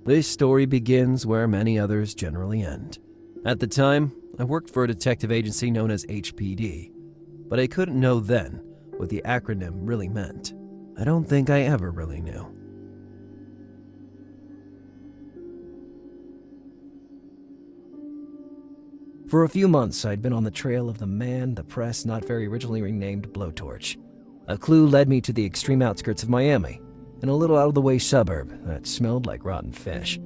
This story begins where many others generally end. At the time, I worked for a detective agency known as HPD, but I couldn't know then what the acronym really meant. I don't think I ever really knew. For a few months, I'd been on the trail of the man the press not very originally renamed Blowtorch. A clue led me to the extreme outskirts of Miami, in a little out-of-the-way suburb that smelled like rotten fish.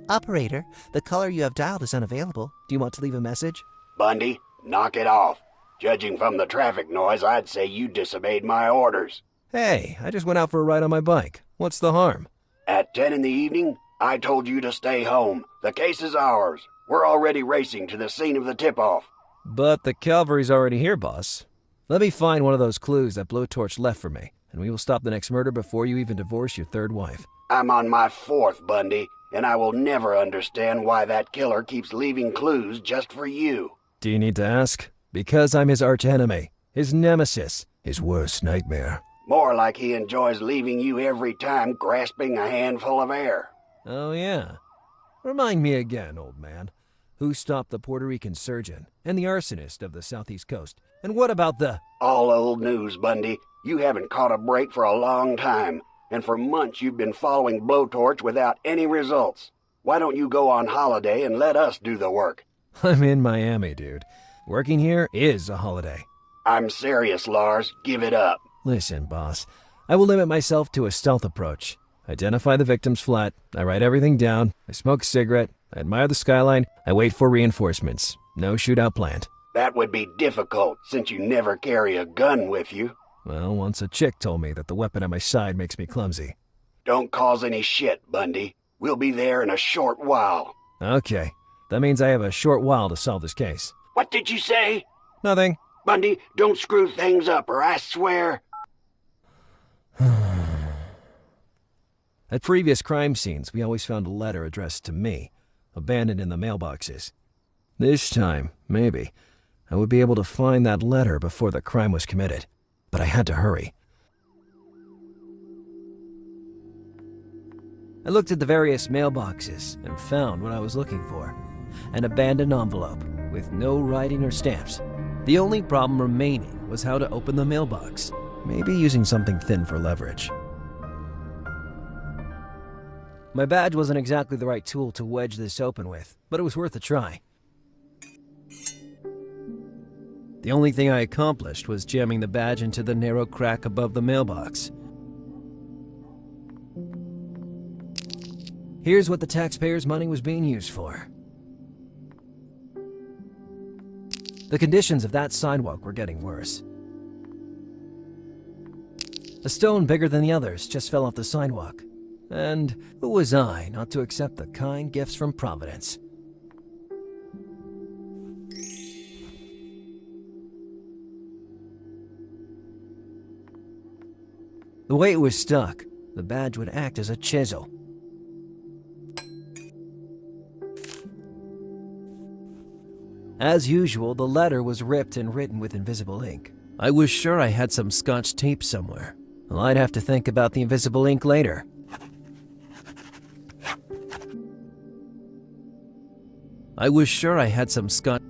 Operator, the caller you have dialed is unavailable. Do you want to leave a message? Bundy, knock it off. Judging from the traffic noise, I'd say you disobeyed my orders. Hey, I just went out for a ride on my bike. What's the harm? At 10 in the evening, I told you to stay home. The case is ours. We're already racing to the scene of the tip-off. But the cavalry's already here, boss. Let me find one of those clues that Blowtorch left for me, and we will stop the next murder before you even divorce your third wife. I'm on my fourth, Bundy, and I will never understand why that killer keeps leaving clues just for you. Do you need to ask? Because I'm his archenemy, his nemesis, his worst nightmare. More like he enjoys leaving you every time grasping a handful of air. Oh yeah. Remind me again, old man. Who stopped the Puerto Rican surgeon and the arsonist of the southeast coast? And what about the... All old news, Bundy. You haven't caught a break for a long time, and for months you've been following Blowtorch without any results. Why don't you go on holiday and let us do the work? I'm in Miami, dude. Working here is a holiday. I'm serious, Lars. Give it up. Listen, boss. I will limit myself to a stealth approach. Identify the victim's flat. I write everything down. I smoke a cigarette. I admire the skyline. I wait for reinforcements. No shootout planned. That would be difficult, since you never carry a gun with you. Well, once a chick told me that the weapon at my side makes me clumsy. Don't cause any shit, Bundy. We'll be there in a short while. Okay. That means I have a short while to solve this case. What did you say? Nothing. Bundy, don't screw things up, or I swear... At previous crime scenes, we always found a letter addressed to me, abandoned in the mailboxes. This time, maybe, I would be able to find that letter before the crime was committed. But I had to hurry. I looked at the various mailboxes and found what I was looking for. An abandoned envelope with no writing or stamps. The only problem remaining was how to open the mailbox. Maybe using something thin for leverage. My badge wasn't exactly the right tool to wedge this open with, but it was worth a try. The only thing I accomplished was jamming the badge into the narrow crack above the mailbox. Here's what the taxpayers' money was being used for. The conditions of that sidewalk were getting worse. A stone bigger than the others just fell off the sidewalk. And who was I not to accept the kind gifts from Providence? The way it was stuck, the badge would act as a chisel. As usual, the letter was ripped and written with invisible ink. I was sure I had some Scotch tape somewhere. Well, I'd have to think about the invisible ink later. I was sure I had some Scotch...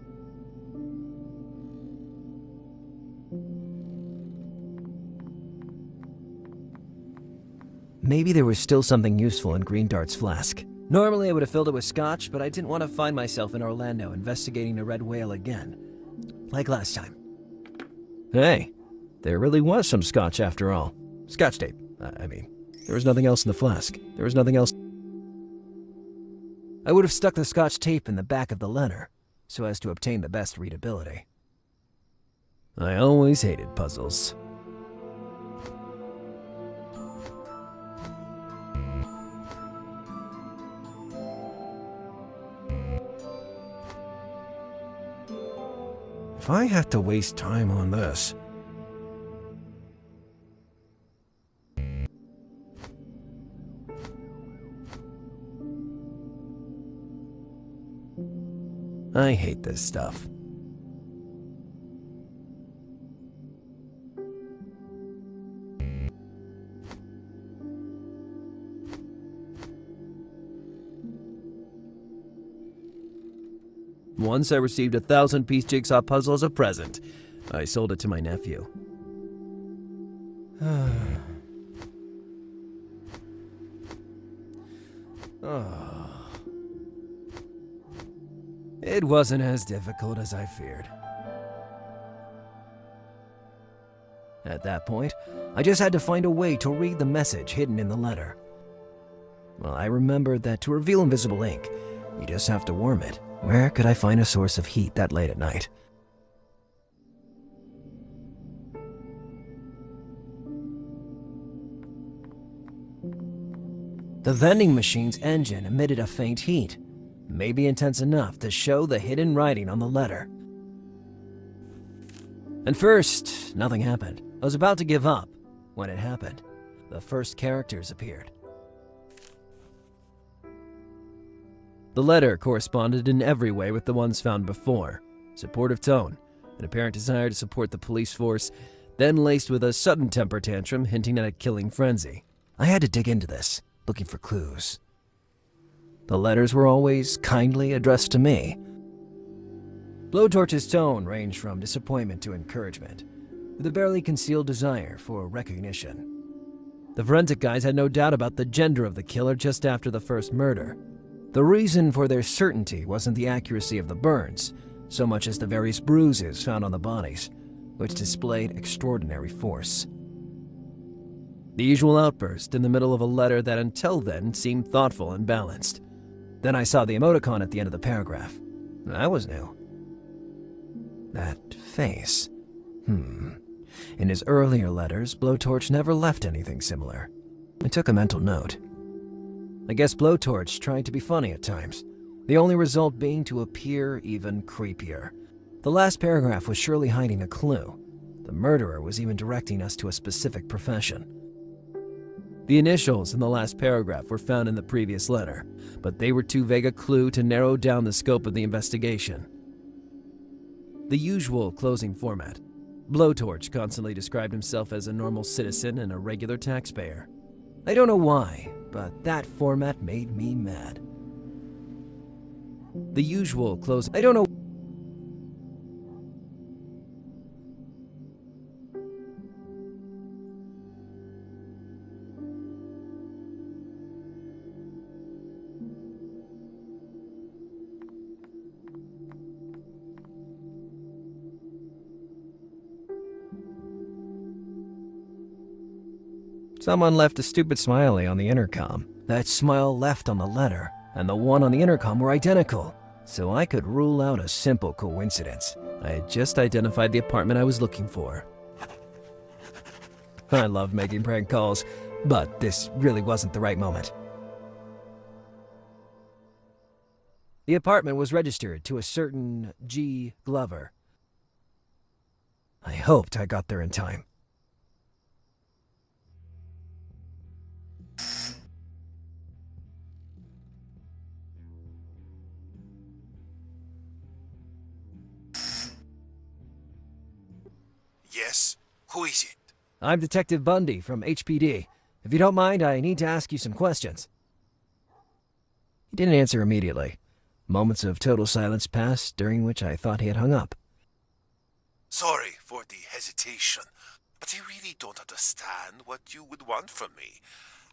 Maybe there was still something useful in Green Dart's flask. Normally I would have filled it with scotch, but I didn't want to find myself in Orlando investigating a red whale again. Like last time. Hey, there really was some scotch after all. Scotch tape, I mean. There was nothing else in the flask. There was nothing else... I would have stuck the scotch tape in the back of the letter, so as to obtain the best readability. I always hated puzzles. If I have to waste time on this... I hate this stuff. Once I received a 1,000-piece jigsaw puzzle as a present. I sold it to my nephew. It wasn't as difficult as I feared. At that point, I just had to find a way to read the message hidden in the letter. Well, I remembered that to reveal invisible ink, you just have to warm it. Where could I find a source of heat that late at night? The vending machine's engine emitted a faint heat, maybe intense enough to show the hidden writing on the letter. And first, nothing happened. I was about to give up when it happened. The first characters appeared. The letter corresponded in every way with the ones found before. Supportive tone, an apparent desire to support the police force, then laced with a sudden temper tantrum hinting at a killing frenzy. I had to dig into this, looking for clues. The letters were always kindly addressed to me. Blowtorch's tone ranged from disappointment to encouragement, with a barely concealed desire for recognition. The forensic guys had no doubt about the gender of the killer just after the first murder. The reason for their certainty wasn't the accuracy of the burns, so much as the various bruises found on the bodies, which displayed extraordinary force. The usual outburst in the middle of a letter that until then seemed thoughtful and balanced. Then I saw the emoticon at the end of the paragraph. That was new. That face. In his earlier letters, Blowtorch never left anything similar. I took a mental note. I guess Blowtorch tried to be funny at times, the only result being to appear even creepier. The last paragraph was surely hiding a clue. The murderer was even directing us to a specific profession. The initials in the last paragraph were found in the previous letter, but they were too vague a clue to narrow down the scope of the investigation. The usual closing format. Blowtorch constantly described himself as a normal citizen and a regular taxpayer. I don't know why, but that format made me mad. The usual close. I don't know. Someone left a stupid smiley on the intercom. That smile left on the letter and the one on the intercom were identical, so I could rule out a simple coincidence. I had just identified the apartment I was looking for. I love making prank calls, but this really wasn't the right moment. The apartment was registered to a certain G. Glover. I hoped I got there in time. Yes? Who is it? I'm Detective Bundy from HPD. If you don't mind, I need to ask you some questions. He didn't answer immediately. Moments of total silence passed, during which I thought he had hung up. Sorry for the hesitation, but I really don't understand what you would want from me.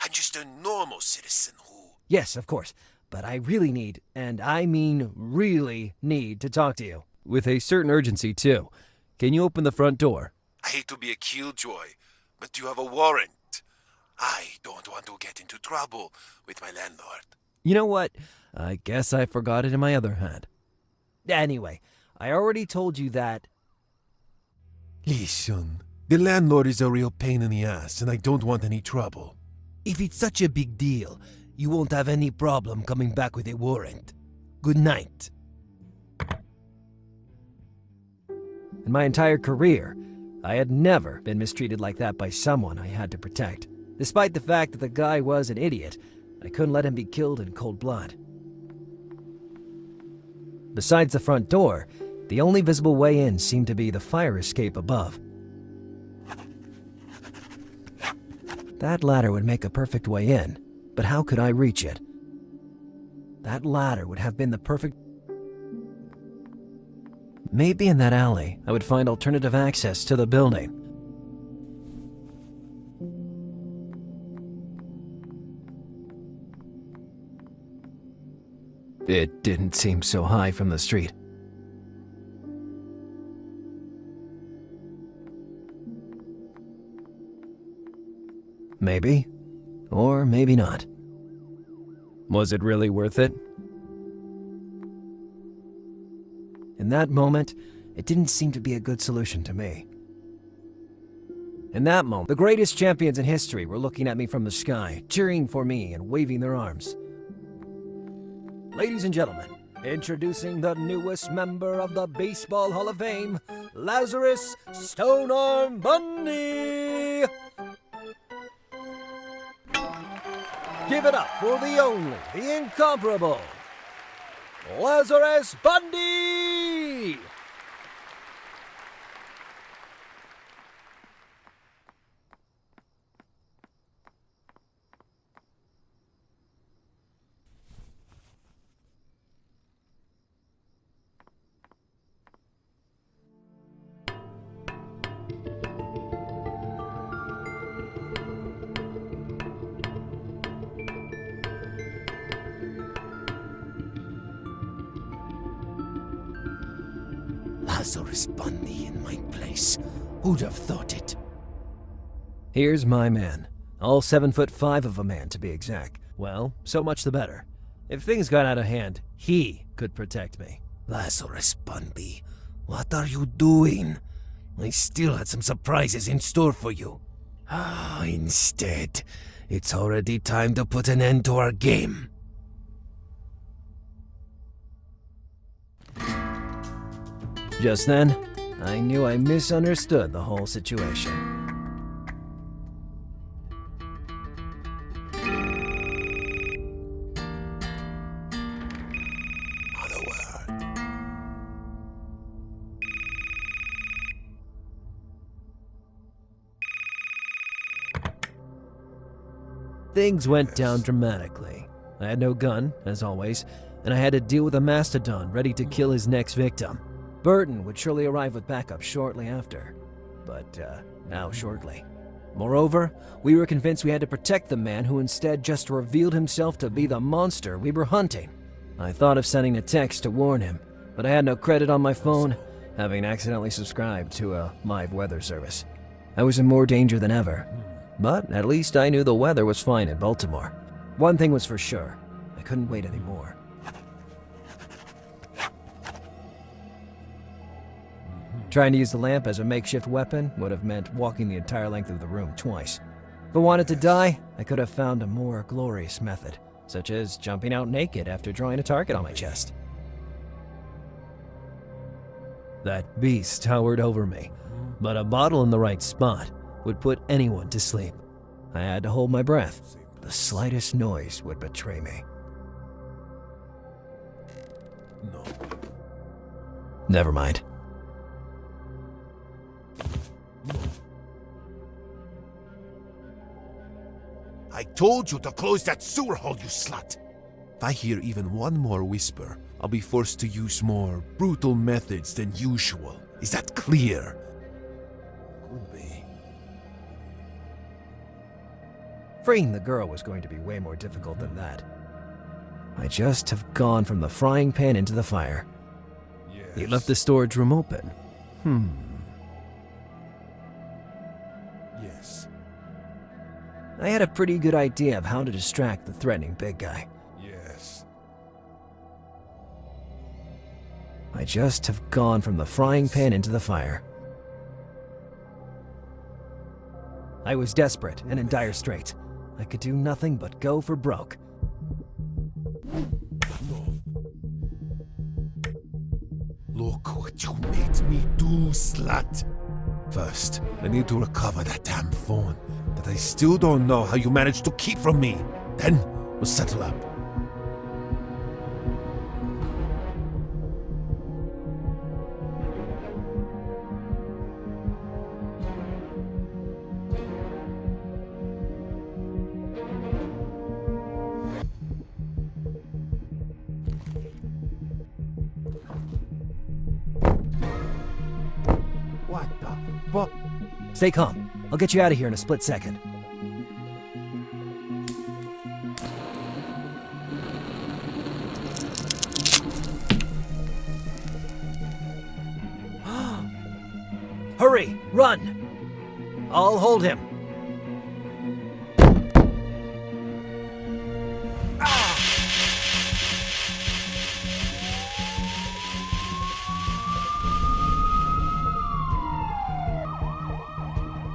I'm just a normal citizen who... Yes, of course, but I really need, and I mean really need, to talk to you. With a certain urgency, too. Can you open the front door? I hate to be a killjoy, but you have a warrant. I don't want to get into trouble with my landlord. You know what? I guess I forgot it in my other hand. Anyway, I already told you that... Listen, the landlord is a real pain in the ass, and I don't want any trouble. If it's such a big deal, you won't have any problem coming back with a warrant. Good night. In my entire career, I had never been mistreated like that by someone I had to protect. Despite the fact that the guy was an idiot, I couldn't let him be killed in cold blood. Besides the front door, the only visible way in seemed to be the fire escape above. That ladder would make a perfect way in, but how could I reach it? That ladder would have been the perfect... Maybe in that alley, I would find alternative access to the building. It didn't seem so high from the street. Maybe, or maybe not. Was it really worth it? In that moment, it didn't seem to be a good solution to me. In that moment, the greatest champions in history were looking at me from the sky, cheering for me and waving their arms. Ladies and gentlemen, introducing the newest member of the Baseball Hall of Fame, Lazarus Stonearm Bundy! Give it up for the only, the incomparable, Lazarus Bundy! Lazarus Bundy in my place. Who'd have thought it? Here's my man. All 7'5" of a man, to be exact. Well, so much the better. If things got out of hand, he could protect me. Lazarus Bundy, what are you doing? I still had some surprises in store for you. Instead, it's already time to put an end to our game. Just then, I knew I misunderstood the whole situation. Not a word. Things went down dramatically. I had no gun, as always, and I had to deal with a mastodon ready to kill his next victim. Burton would surely arrive with backup shortly after. But, how shortly? Moreover, we were convinced we had to protect the man who instead just revealed himself to be the monster we were hunting. I thought of sending a text to warn him, but I had no credit on my phone, having accidentally subscribed to a live weather service. I was in more danger than ever, but at least I knew the weather was fine in Baltimore. One thing was for sure, I couldn't wait anymore. Trying to use the lamp as a makeshift weapon would have meant walking the entire length of the room twice. If I wanted to die, I could have found a more glorious method, such as jumping out naked after drawing a target on my chest. That beast towered over me, but a bottle in the right spot would put anyone to sleep. I had to hold my breath. The slightest noise would betray me. No. Never mind. I told you to close that sewer hole, you slut! If I hear even one more whisper, I'll be forced to use more brutal methods than usual. Is that clear? Could be. Freeing the girl was going to be way more difficult than that. I just have gone from the frying pan into the fire. Yes. He left the storage room open. Yes. I had a pretty good idea of how to distract the threatening big guy. Yes. I just have gone from the frying pan into the fire. I was desperate and in dire straits. I could do nothing but go for broke. No. Look what you made me do, slut. First, I need to recover that damn phone that I still don't know how you managed to keep from me. Then, we'll settle up. Stay calm. I'll get you out of here in a split second. Hurry! Run! I'll hold him.